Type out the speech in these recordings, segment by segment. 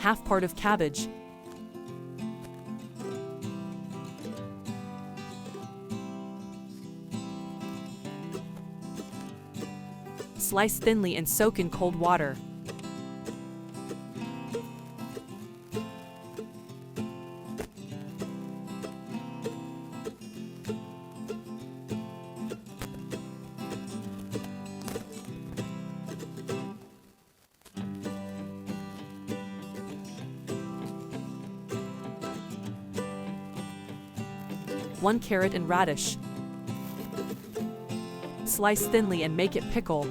half part of cabbage, slice thinly and soak in cold water. One carrot and radish. Slice thinly and make it pickle.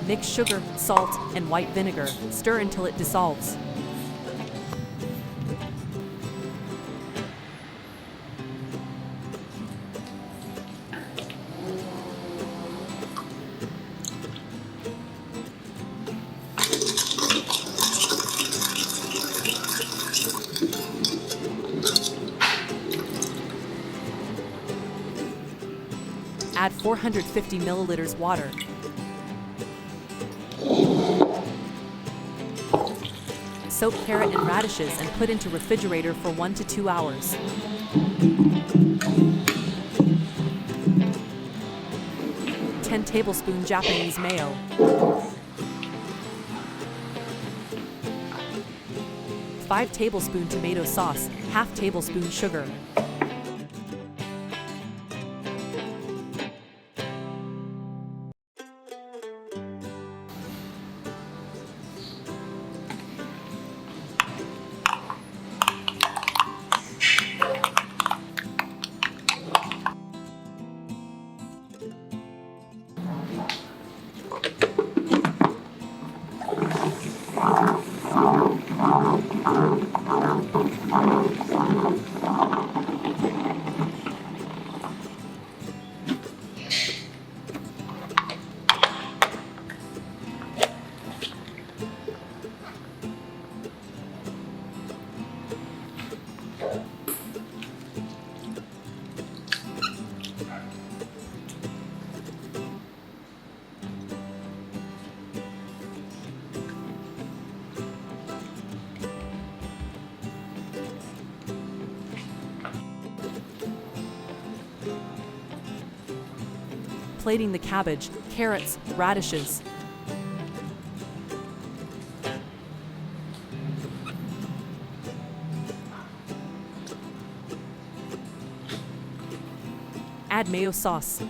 Mix sugar, salt, and white vinegar. Stir until it dissolves. Add 450 milliliters water. Soak carrot and radishes and put into refrigerator for 1 to 2 hours. Ten tablespoon Japanese mayo. 5 tablespoon tomato sauce, half tablespoon sugar. Plating the cabbage, carrots, radishes. Add mayo sauce.